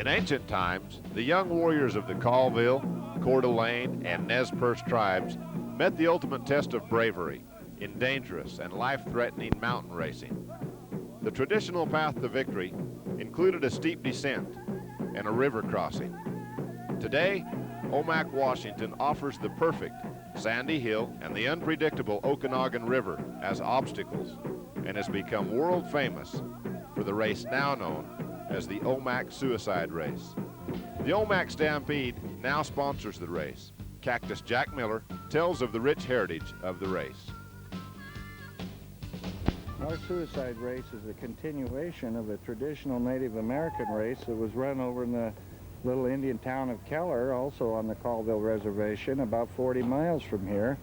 In ancient times, the young warriors of the Colville, Coeur d'Alene, and Nez Perce tribes met the ultimate test of bravery in dangerous and life-threatening mountain racing. The traditional path to victory included a steep descent and a river crossing. Today, Omak, Washington offers the perfect sandy hill and the unpredictable Okanagan River as obstacles and has become world famous for the race now known as the Omak Suicide Race. The Omak Stampede now sponsors the race. Cactus Jack Miller tells of the rich heritage of the race. Our suicide race is a continuation of a traditional Native American race that was run over in the little Indian town of Keller, also on the Colville Reservation, about 40 miles from here.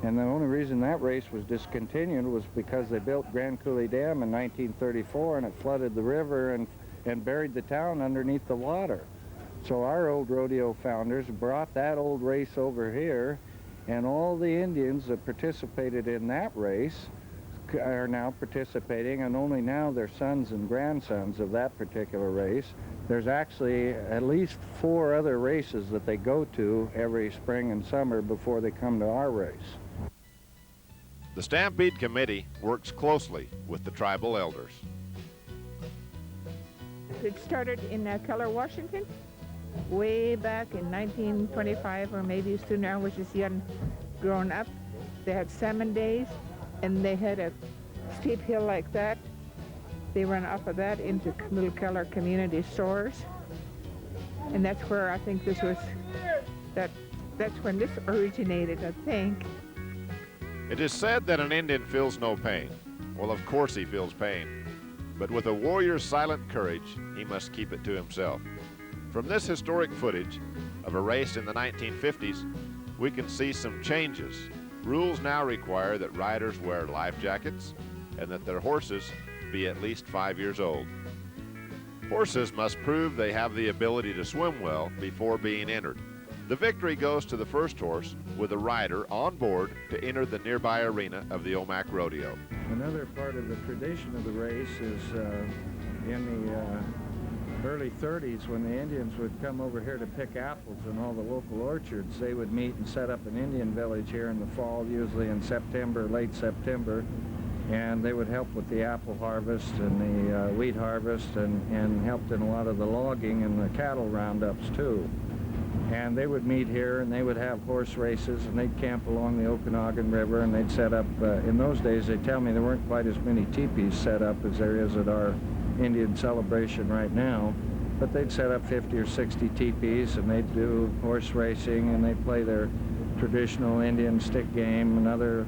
And the only reason that race was discontinued was because they built Grand Coulee Dam in 1934 and it flooded the river and buried the town underneath the water. So our old rodeo founders brought that old race over here, and all the Indians that participated in that race are now participating, and only now they're sons and grandsons of that particular race. There's actually at least 4 other races that they go to every spring and summer before they come to our race. The Stampede Committee works closely with the tribal elders. It started in Keller, Washington, way back in 1925 or maybe sooner. I was just young, growing up. They had salmon days, and they had a steep hill like that. They ran off of that into Little Keller community stores, and that's where I think this was, that's when this originated, I think. It is said that an Indian feels no pain. Well, of course he feels pain. But with a warrior's silent courage, he must keep it to himself. From this historic footage of a race in the 1950s, we can see some changes. Rules now require that riders wear life jackets and that their horses be at least 5 years old. Horses must prove they have the ability to swim well before being entered. The victory goes to the first horse with a rider on board to enter the nearby arena of the Omak Rodeo. Another part of the tradition of the race is in the early 30s, when the Indians would come over here to pick apples in all the local orchards, they would meet and set up an Indian village here in the fall, usually in September, late September, and they would help with the apple harvest and the wheat harvest and helped in a lot of the logging and the cattle roundups too. And they would meet here and they would have horse races and they'd camp along the Okanagan River and they'd set up, in those days they tell me there weren't quite as many teepees set up as there is at our Indian celebration right now, but they'd set up 50 or 60 teepees and they'd do horse racing and they'd play their traditional Indian stick game and other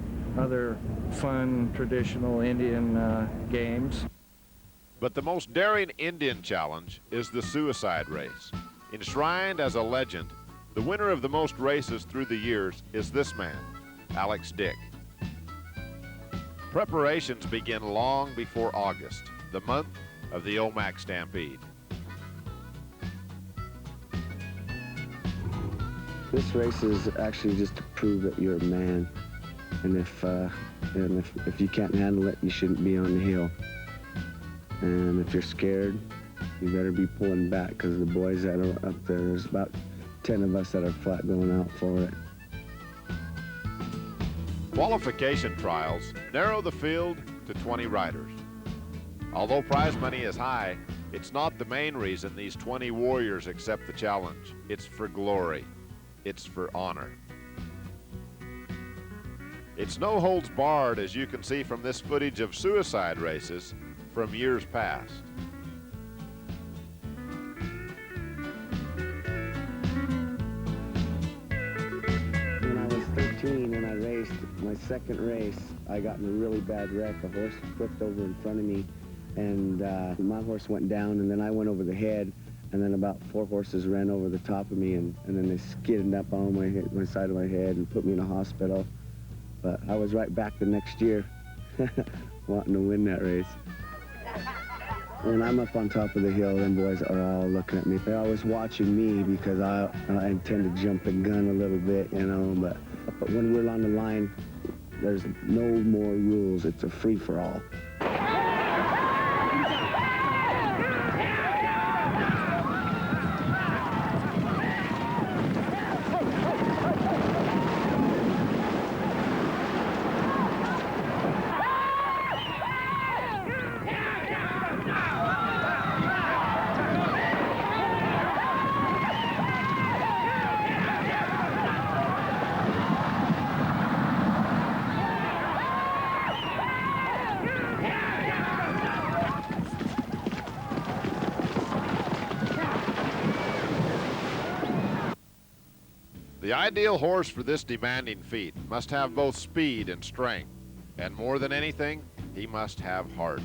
fun traditional Indian games. But the most daring Indian challenge is the suicide race. Enshrined as a legend, the winner of the most races through the years is this man, Alex Dick. Preparations begin long before August, the month of the Omak Stampede. This race is actually just to prove that you're a man, and if you can't handle it, you shouldn't be on the hill. And if you're scared, you better be pulling back, because the boys that are up there, there's about 10 of us that are flat going out for it. Qualification trials narrow the field to 20 riders. Although prize money is high, it's not the main reason these 20 warriors accept the challenge. It's for glory. It's for honor. It's no holds barred, as you can see from this footage of suicide races from years past. When I was 13 and I raced my second race, I got in a really bad wreck. A horse flipped over in front of me, and my horse went down, and then I went over the head, and then about 4 horses ran over the top of me, and then they skidded up on my side of my head and put me in a hospital. But I was right back the next year wanting to win that race. When I'm up on top of the hill, them boys are all looking at me. They're always watching me because I intend to jump the gun a little bit, you know, but when we're on the line, there's no more rules. It's a free-for-all. The ideal horse for this demanding feat must have both speed and strength, and more than anything, he must have heart.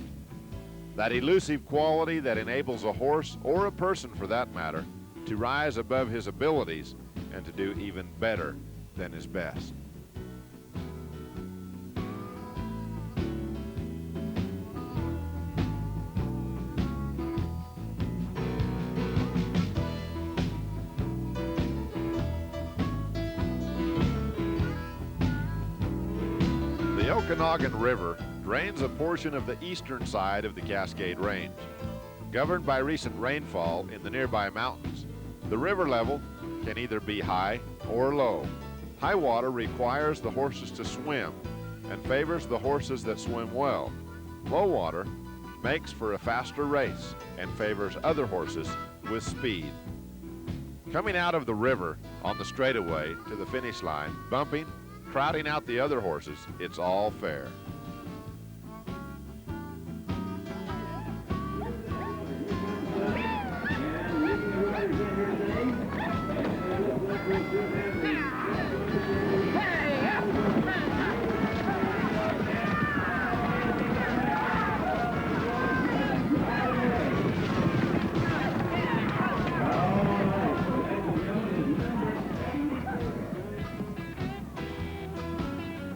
That elusive quality that enables a horse, or a person for that matter, to rise above his abilities and to do even better than his best. The Okanagan River drains a portion of the eastern side of the Cascade Range. Governed by recent rainfall in the nearby mountains, the river level can either be high or low. High water requires the horses to swim and favors the horses that swim well. Low water makes for a faster race and favors other horses with speed. Coming out of the river on the straightaway to the finish line, bumping, crowding out the other horses, it's all fair.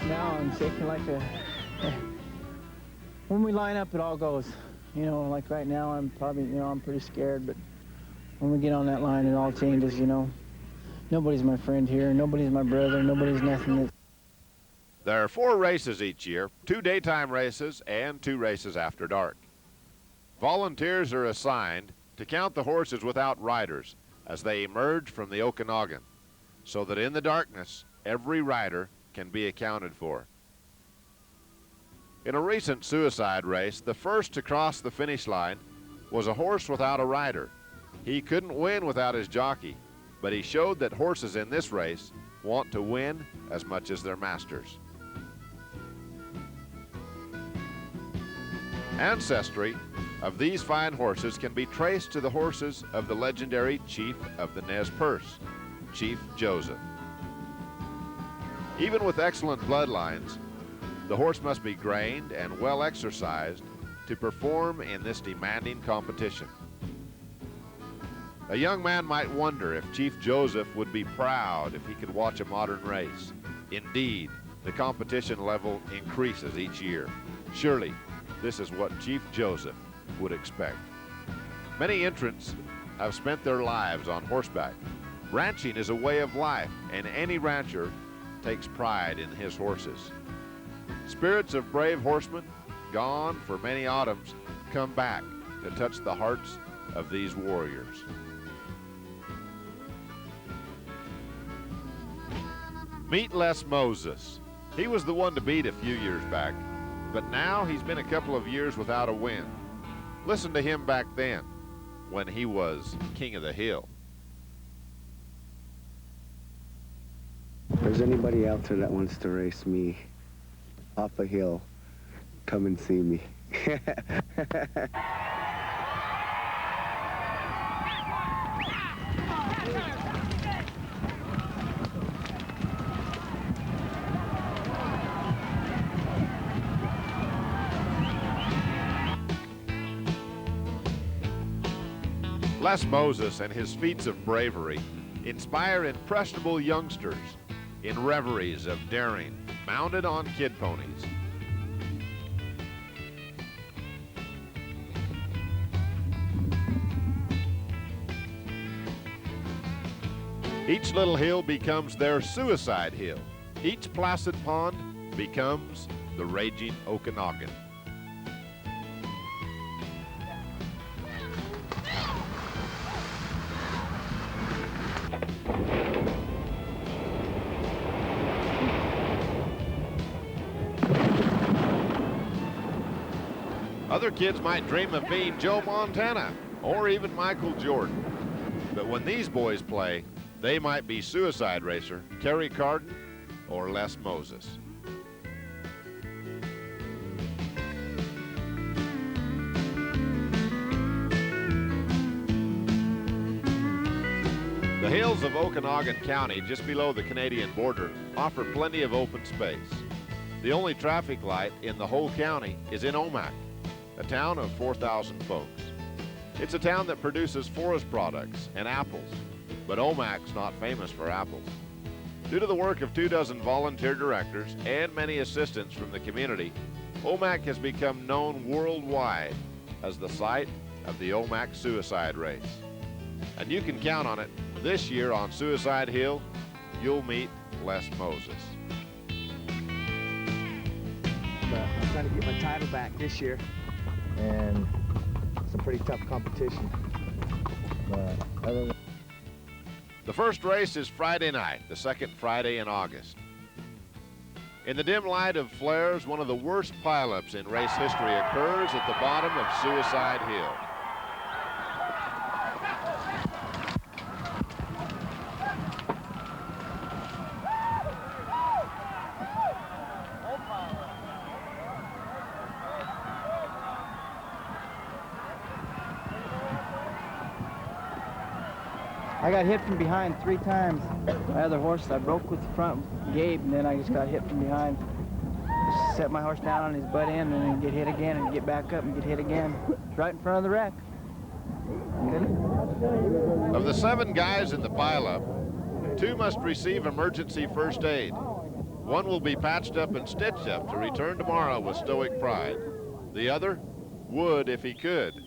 Now I'm shaking like a... When we line up, it all goes. You know, like right now, I'm probably, I'm pretty scared, but when we get on that line, it all changes, Nobody's my friend here, nobody's my brother, nobody's nothing. There are 4 races each year, 2 daytime races and 2 races after dark. Volunteers are assigned to count the horses without riders as they emerge from the Okanagan, so that in the darkness, every rider can be accounted for. In a recent suicide race, the first to cross the finish line was a horse without a rider. He couldn't win without his jockey, but he showed that horses in this race want to win as much as their masters. Ancestry of these fine horses can be traced to the horses of the legendary chief of the Nez Perce, Chief Joseph. Even with excellent bloodlines, the horse must be grained and well exercised to perform in this demanding competition. A young man might wonder if Chief Joseph would be proud if he could watch a modern race. Indeed, the competition level increases each year. Surely, this is what Chief Joseph would expect. Many entrants have spent their lives on horseback. Ranching is a way of life, and any rancher takes pride in his horses. Spirits of brave horsemen, gone for many autumns, come back to touch the hearts of these warriors. Meet Les Moses. He was the one to beat a few years back, but now he's been a couple of years without a win. Listen to him back then, when he was king of the hill. If there's anybody out there that wants to race me off a hill, come and see me. Les Moses and his feats of bravery inspire impressionable youngsters in reveries of daring, mounted on kid ponies. Each little hill becomes their suicide hill. Each placid pond becomes the raging Okanagan. Other kids might dream of being Joe Montana or even Michael Jordan. But when these boys play, they might be suicide racer Kerry Carden or Les Moses. The hills of Okanagan County, just below the Canadian border, offer plenty of open space. The only traffic light in the whole county is in Omak, a town of 4,000 folks. It's a town that produces forest products and apples, but Omak's not famous for apples. Due to the work of 24 volunteer directors and many assistants from the community, Omak has become known worldwide as the site of the Omak suicide race. And you can count on it, this year on Suicide Hill, you'll meet Les Moses. I'm trying to get my title back this year, and some pretty tough competition. The first race is Friday night, the second Friday in August. In the dim light of flares, one of the worst pileups in race history occurs at the bottom of Suicide Hill. I got hit from behind 3 times. My other horse, I broke with the front gate, and then I just got hit from behind. Just set my horse down on his butt end, and then get hit again, and get back up and get hit again. Right in front of the wreck. Of the 7 guys in the pileup, 2 must receive emergency first aid. 1 will be patched up and stitched up to return tomorrow with stoic pride. The other would if he could,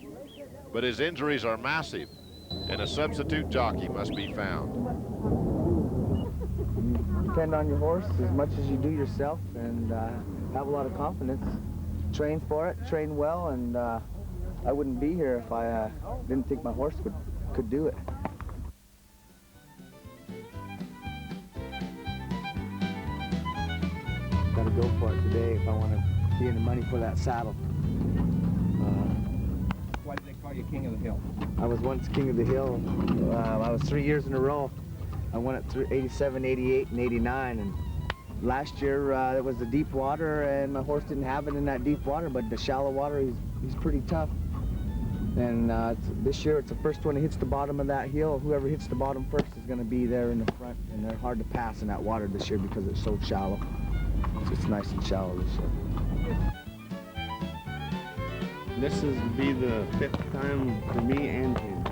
but his injuries are massive, and a substitute jockey must be found. Depend on your horse as much as you do yourself, and have a lot of confidence. Train for it, train well, and I wouldn't be here if I didn't think my horse could do it. Got to go for it today if I want to be in the money for that saddle. Why did they call you King of the Hill? I was once King of the Hill. I was 3 years in a row. I won it through 87, 88, and 89. And last year there was the deep water, and my horse didn't have it in that deep water, but the shallow water, he's pretty tough. And this year it's the first one that hits the bottom of that hill. Whoever hits the bottom first is going to be there in the front, and they're hard to pass in that water this year because it's so shallow. It's nice and shallow this year. This will be the 5th time for me and him.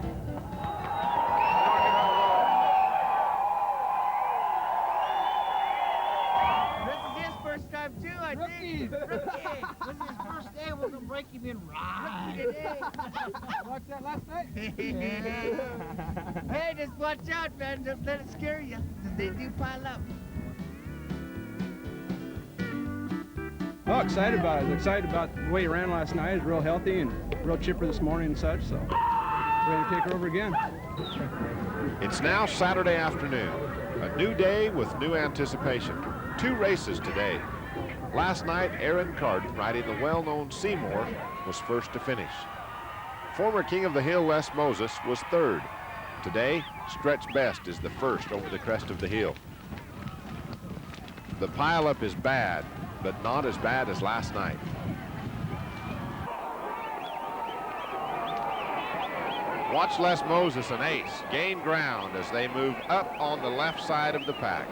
This is his first time too, I think. Rookie. This is his first day. We're gonna break him in right. Watch that last night? Hey, just watch out, man. Don't let it scare you. 'Cause they do pile up. Oh, excited about it. Excited about the way he ran last night. He's real healthy and real chipper this morning and such, so ready to take her over again. It's now Saturday afternoon, a new day with new anticipation. 2 races today. Last night, Aaron Carden, riding the well-known Seymour, was first to finish. Former King of the Hill Les Moses was 3rd. Today, Stretch Best is the first over the crest of the hill. The pileup is bad, but not as bad as last night. Watch Les Moses and Ace gain ground as they move up on the left side of the pack.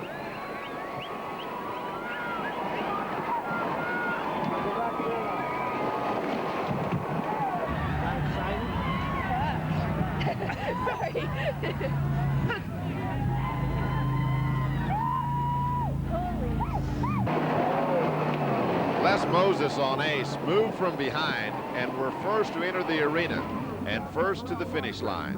Les Moses on Ace moved from behind and were first to enter the arena and first to the finish line.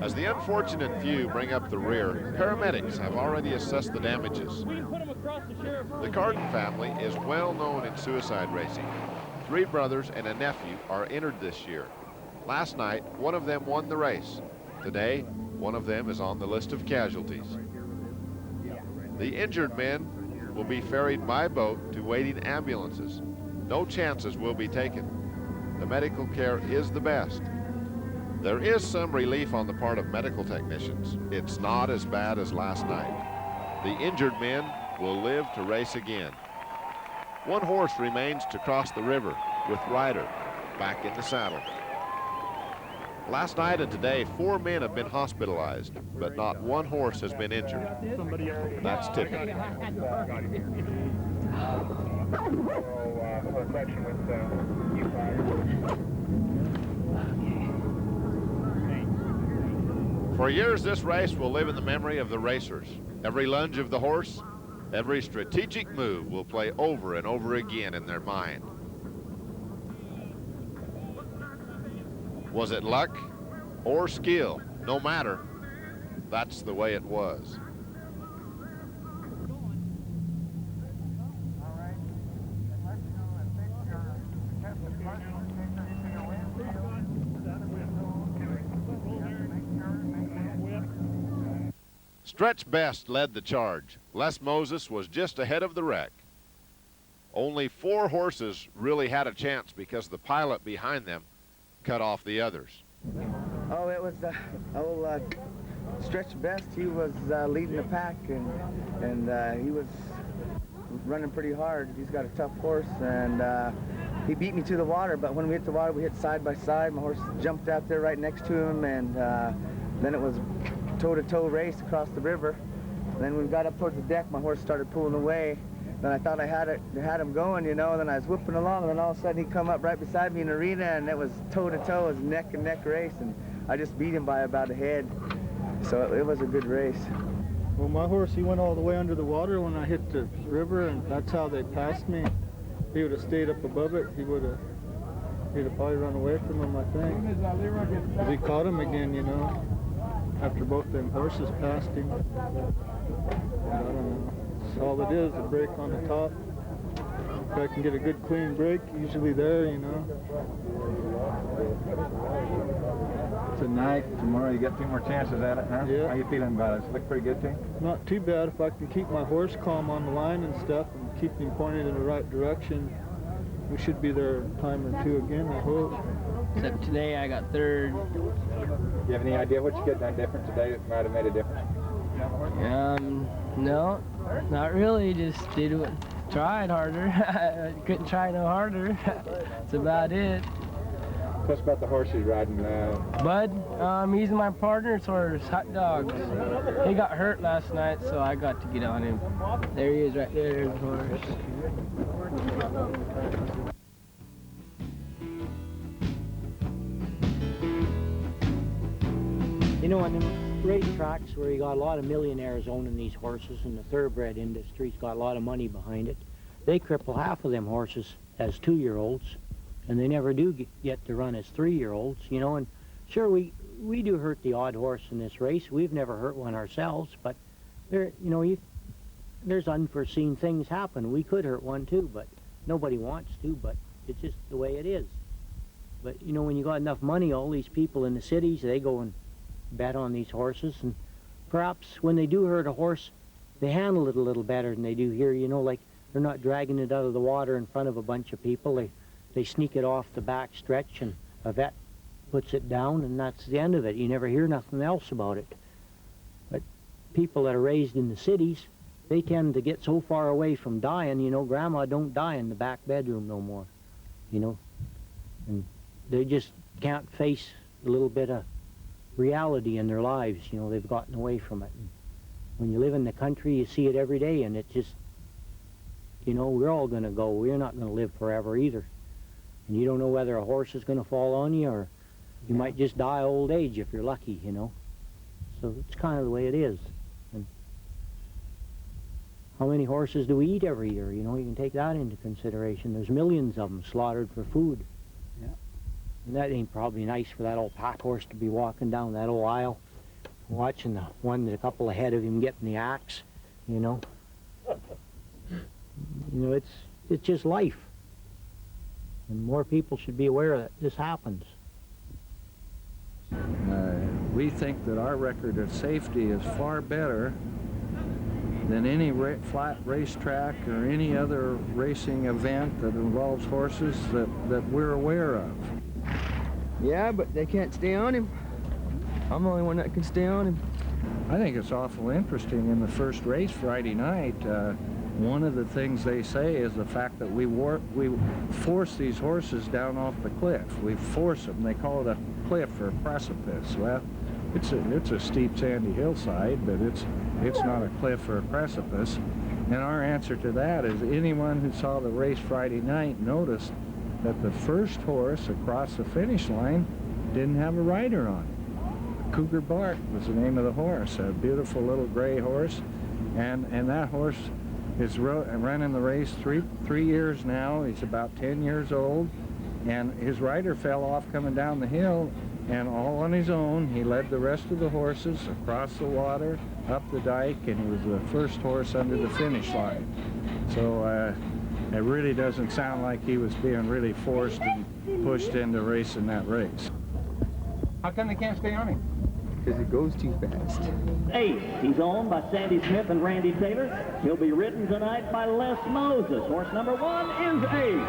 As the unfortunate few bring up the rear, paramedics have already assessed the damages. The Carden family is well known in suicide racing. 3 brothers and a nephew are entered this year. Last night, one of them won the race. Today, one of them is on the list of casualties. The injured men will be ferried by boat to waiting ambulances. No chances will be taken. The medical care is the best. There is some relief on the part of medical technicians. It's not as bad as last night. The injured men will live to race again. 1 horse remains to cross the river with rider back in the saddle. Last night and today, 4 men have been hospitalized, but not one horse has been injured. That's typical. For years, this race will live in the memory of the racers. Every lunge of the horse, every strategic move will play over and over again in their mind. Was it luck or skill? No matter, that's the way it was. Stretch Best led the charge. Les Moses was just ahead of the wreck. Only 4 horses really had a chance because the pilot behind them cut off the others. Oh, it was old Stretch Best. He was leading the pack, and he was running pretty hard. He's got a tough horse, and he beat me to the water, but when we hit the water, we hit side by side. My horse jumped out there right next to him, and then it was toe-to-toe race across the river. Then when we got up towards the deck, my horse started pulling away. Then I thought I had him going, you know, and then I was whipping along, and then all of a sudden he come up right beside me in the arena, and it was toe-to-toe, it was neck-and-neck race, and I just beat him by about a head. So it was a good race. Well, my horse, he went all the way under the water when I hit the river, and that's how they passed me. If he would have stayed up above it, he'd have probably run away from him, I think. 'Cause he caught him again, you know, after both them horses passed him. I don't know. That's all it is, a break on the top. If I can get a good clean break, usually there, you know. Tonight, tomorrow, you got 2 more chances at it, huh? Yeah. How you feeling about it? Does it look pretty good to you? Not too bad if I can keep my horse calm on the line and stuff and keep him pointed in the right direction. We should be there a time or 2 again, I hope. Except today I got 3rd. Do you have any idea what you could have done different today that might have made a difference? No, not really. Just tried harder. I couldn't try no harder. That's about it. Tell us about the horse you're riding. Bud, he's my partner's horse, Hot Dogs. He got hurt last night, so I got to get on him. There he is right there, the horse. You know, on the racetracks where you got a lot of millionaires owning these horses, and the thoroughbred industry's got a lot of money behind it, they cripple half of them horses as 2-year-olds, and they never do get to run as 3-year-olds, you know. And sure, we do hurt the odd horse in this race. We've never hurt one ourselves, but there, you know, there's unforeseen things happen. We could hurt one too, but nobody wants to, but it's just the way it is. But you know, when you got enough money, all these people in the cities, they go and bet on these horses, and perhaps when they do hurt a horse, they handle it a little better than they do here, you know, like they're not dragging it out of the water in front of a bunch of people. They sneak it off the back stretch, and a vet puts it down, and that's the end of it. You never hear nothing else about it. But people that are raised in the cities, they tend to get so far away from dying, you know. Grandma don't die in the back bedroom no more, you know, and they just can't face a little bit of reality in their lives, you know. They've gotten away from it. And when you live in the country, you see it every day, and it just, you know, we're all going to go. We're not going to live forever either. And you don't know whether a horse is going to fall on you, or you might just die old age if you're lucky, you know. So it's kind of the way it is. And how many horses do we eat every year? You know, you can take that into consideration. There's millions of them slaughtered for food. Yeah. And that ain't probably nice for that old pack horse to be walking down that old aisle, watching the one that's a couple ahead of him getting the axe, you know. You know, it's just life. And more people should be aware that this happens. We think that our record of safety is far better than any flat racetrack or any other racing event that involves horses that we're aware of. Yeah, but they can't stay on him. I'm the only one that can stay on him. I think it's awful interesting in the first race Friday night. one of the things they say is the fact that we force these horses down off the cliff. We force them. They call it a cliff or a precipice. Well, it's a steep sandy hillside, but it's not a cliff or a precipice. And our answer to that is anyone who saw the race Friday night noticed that the first horse across the finish line didn't have a rider on it. Cougar Bart was the name of the horse, a beautiful little gray horse, and that horse is running the race three years now. He's about 10 years old, and his rider fell off coming down the hill, and all on his own, he led the rest of the horses across the water, up the dike, and he was the first horse under the finish line. So it really doesn't sound like he was being really forced and pushed into racing that race. How come they can't stay on him? Because it goes too fast. Ace, he's owned by Sandy Smith and Randy Taylor. He'll be ridden tonight by Les Moses. Horse number 1 is Ace.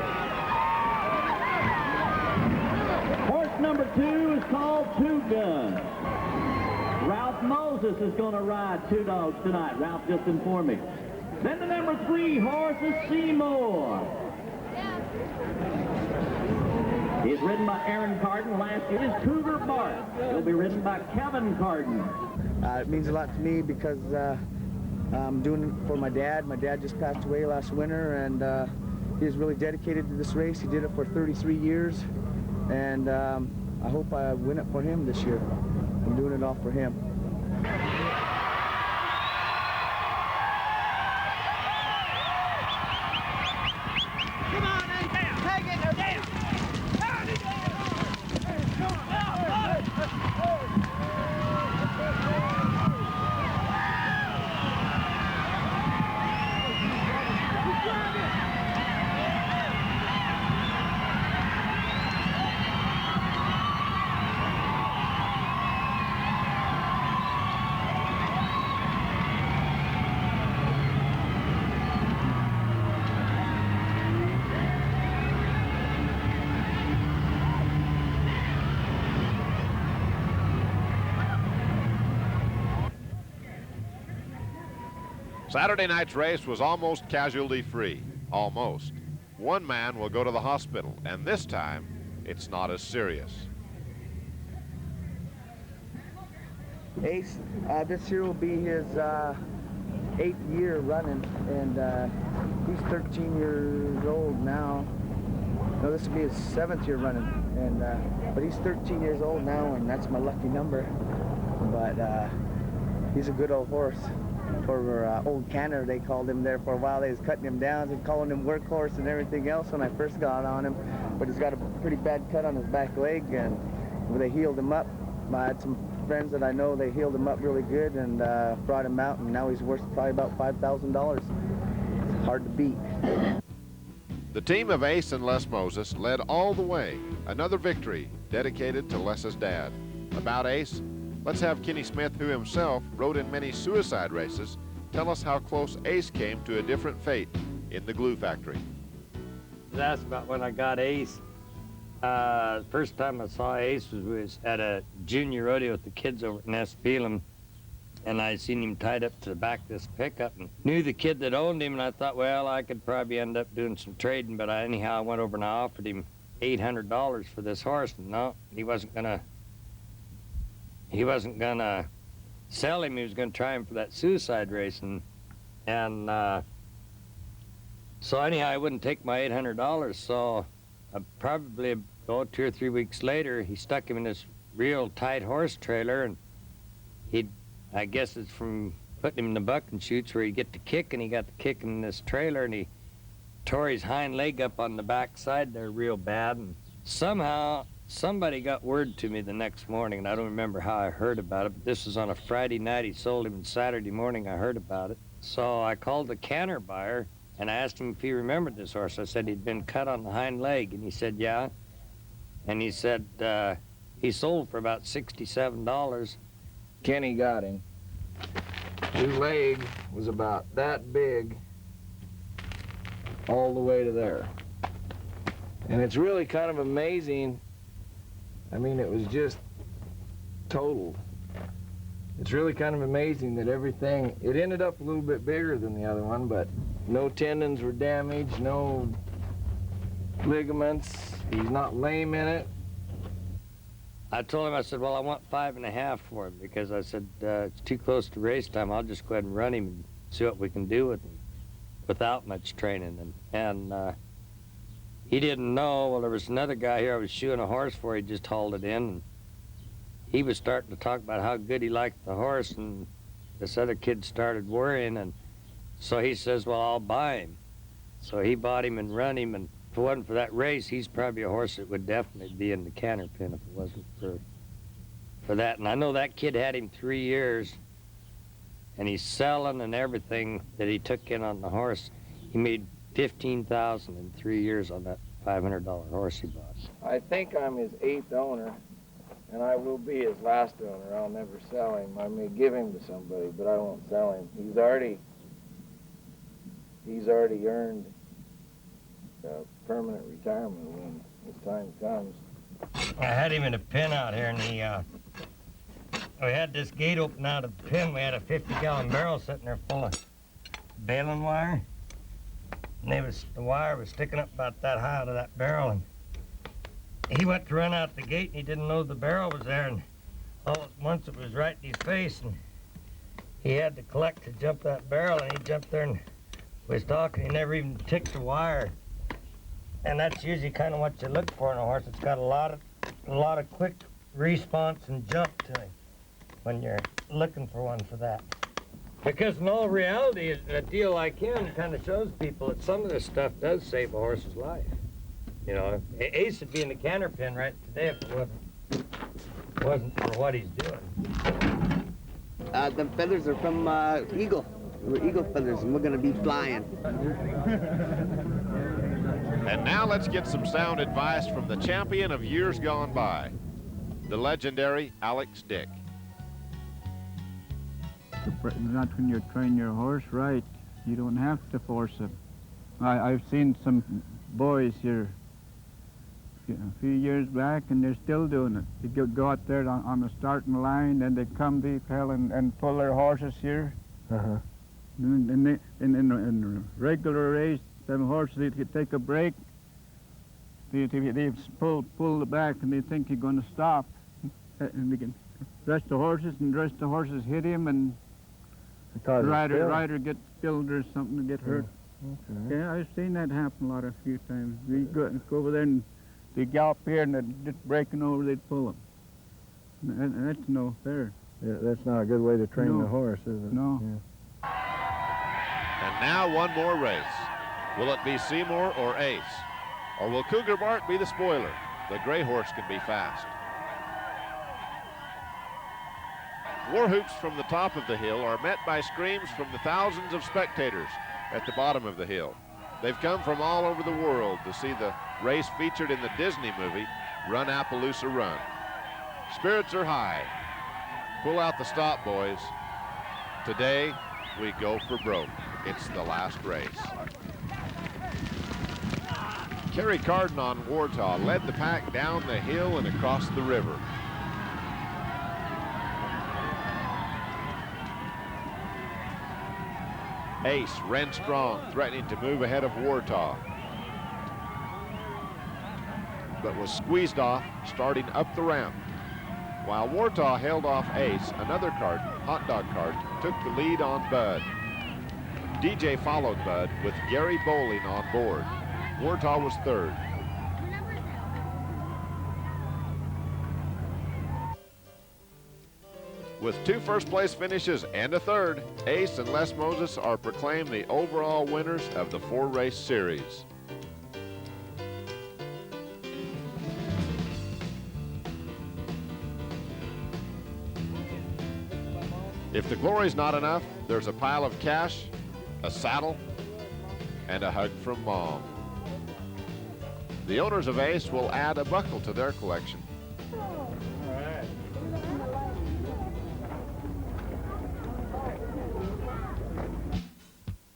Horse number 2 is called Two Guns. Ralph Moses is going to ride Two Dogs tonight. Ralph just informed me. Then the number 3 horse is Seymour. He's ridden by Aaron Carden. Last year is Cougar Bart. He'll be ridden by Kevin Carden. It means a lot to me because I'm doing it for my dad. My dad just passed away last winter, and he was really dedicated to this race. He did it for 33 years, and I hope I win it for him this year. I'm doing it all for him. Saturday night's race was almost casualty-free. Almost. One man will go to the hospital, and this time, it's not as serious. Ace, this year will be his 8th year running, and he's 13 years old now. No, this will be his 7th year running, and but he's 13 years old now, and that's my lucky number. But he's a good old horse. For Old Canner, they called him there for a while. They was cutting him down and calling him workhorse and everything else when I first got on him. But he's got a pretty bad cut on his back leg, and they healed him up. I had some friends that I know, they healed him up really good and brought him out, and now he's worth probably about $5,000. It's hard to beat. The team of Ace and Les Moses led all the way. Another victory dedicated to Les's dad. About Ace, let's have Kenny Smith, who himself rode in many suicide races, tell us how close Ace came to a different fate in the glue factory. That's about when I got Ace. First time I saw Ace was at a junior rodeo with the kids over at Nespelem, and I seen him tied up to the back of this pickup and knew the kid that owned him, and I thought, well, I could probably end up doing some trading, but anyhow, I went over and I offered him $800 for this horse, and no, he wasn't gonna sell him. He was gonna try him for that suicide race, and so anyhow, I wouldn't take my $800. So probably 2 or 3 weeks later, he stuck him in this real tight horse trailer, and I guess it's from putting him in the bucking chutes where you get to kick, and he got to kicking in this trailer, and he tore his hind leg up on the back side there real bad, and somehow somebody got word to me the next morning, and I don't remember how I heard about it, but this was on a Friday night. He sold him, and Saturday morning I heard about it. So I called the canner buyer, and I asked him if he remembered this horse. I said he'd been cut on the hind leg, and he said, yeah. And he said he sold for about $67. Kenny got him. His leg was about that big all the way to there. And it's really kind of amazing. I mean, it was just totaled. It's really kind of amazing that everything, it ended up a little bit bigger than the other one, but No tendons were damaged, no ligaments. He's not lame in it. I told him, I said, well, I want 5.5 for him because I said, it's too close to race time. I'll just go ahead and run him and see what we can do with him without much training. And he didn't know. Well, there was another guy here I was shoeing a horse for. He just hauled it in. And he was starting to talk about how good he liked the horse, and this other kid started worrying, and so he says, well, I'll buy him. So he bought him and run him, and if it wasn't for that race, he's probably a horse that would definitely be in the canter pin if it wasn't for that. And I know that kid had him 3 years, and he's selling and everything that he took in on the horse. He made $15,000 in 3 years on that $500 horse he bought. I think I'm his 8th owner, and I will be his last owner. I'll never sell him. I may give him to somebody, but I won't sell him. He's already earned permanent retirement when his time comes. I had him in a pen out here, and we had this gate open out of the pen. We had a 50-gallon barrel sitting there full of baling wire. And the wire was sticking up about that high out of that barrel. And he went to run out the gate, and he didn't know the barrel was there. And all at once, it was right in his face. And he had to collect to jump that barrel, and he jumped there and was talking. He never even ticked the wire. And that's usually kind of what you look for in a horse. It's got a lot of quick response and jump to him when you're looking for one for that. Because in all reality, a deal like him kind of shows people that some of this stuff does save a horse's life. You know, Ace would be in the canter pin right today if it wasn't for what he's doing. The feathers are from Eagle. We're eagle feathers, and we're going to be flying. And now let's get some sound advice from the champion of years gone by, the legendary Alex Dick. Not when you train your horse right. You don't have to force him. I've seen some boys here a few years back, and they're still doing it. They go out there on the starting line, and they come deep hell and pull their horses here. And in a regular race, them horses, they take a break. They pull the back, and they think you're going to stop. And they can rest the horses, and the rest of the horses hit him, and the rider gets killed or something to get hurt. Okay. Yeah, I've seen that happen a few times. We go over there and they gallop here and they're just breaking over, they'd pull them. And that's no fair. Yeah, that's not a good way to train the horse, is it? No. Yeah. And now one more race. Will it be Seymour or Ace? Or will Cougar Bart be the spoiler? The gray horse can be fast. War hoops from the top of the hill are met by screams from the thousands of spectators at the bottom of the hill. They've come from all over the world to see the race featured in the Disney movie, Run Appaloosa Run. Spirits are high. Pull out the stop, boys. Today, we go for broke. It's the last race. Kerry Carden on Wartaw led the pack down the hill and across the river. Ace ran strong, threatening to move ahead of Wartaw, but was squeezed off starting up the ramp. While Wartaw held off Ace, another Carden, Hot Dog Carden, took the lead on Bud. DJ followed Bud with Gary Bowling on board. Wartaw was third. With 2 first-place finishes and a third, Ace and Les Moses are proclaimed the overall winners of the 4-race series. If the glory's not enough, there's a pile of cash, a saddle, and a hug from Mom. The owners of Ace will add a buckle to their collection.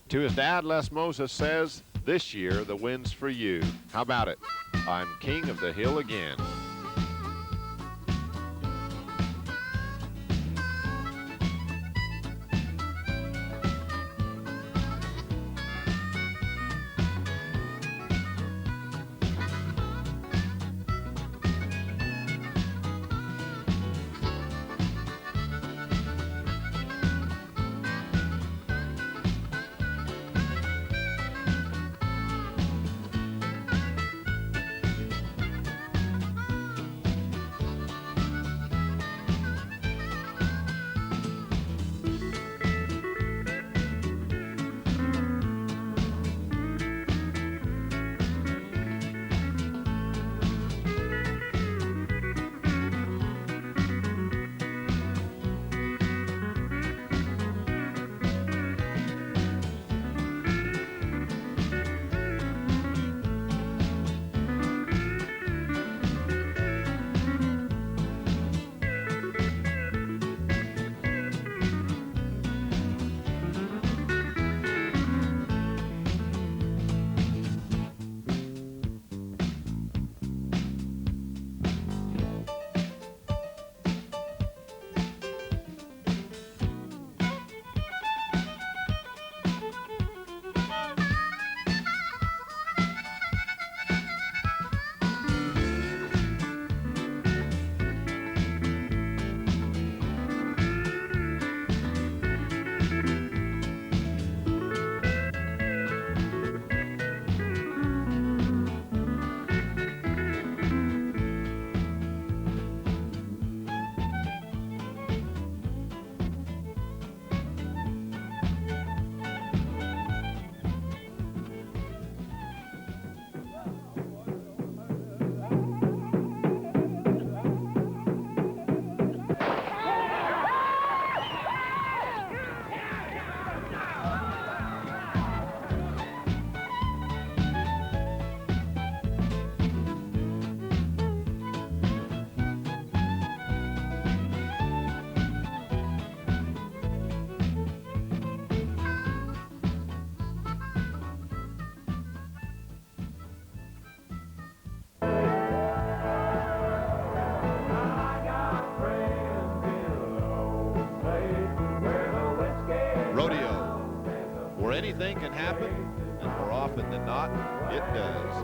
To his dad, Les Moses says, this year the win's for you. How about it? I'm king of the hill again. anything can happen, and more often than not, it does.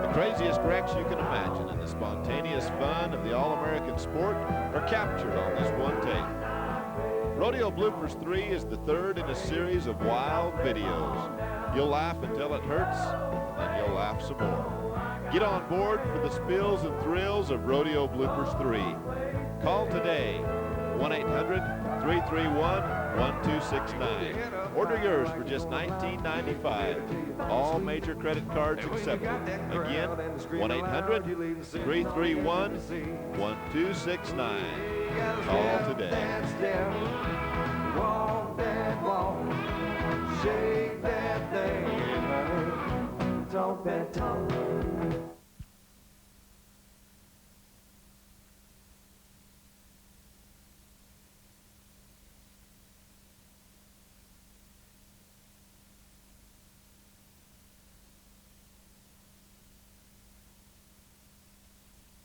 The craziest wrecks you can imagine and the spontaneous fun of the all-American sport are captured on this one tape. Rodeo Bloopers 3 is the third in a series of wild videos. You'll laugh until it hurts, and you'll laugh some more. Get on board for the spills and thrills of Rodeo Bloopers 3. Call today, 1-800-331-1269. Order yours for just $19.95. All major credit cards accepted. Again, 1-800-331-1269. Call today. Walk that walk, shake that thing, talk that talk.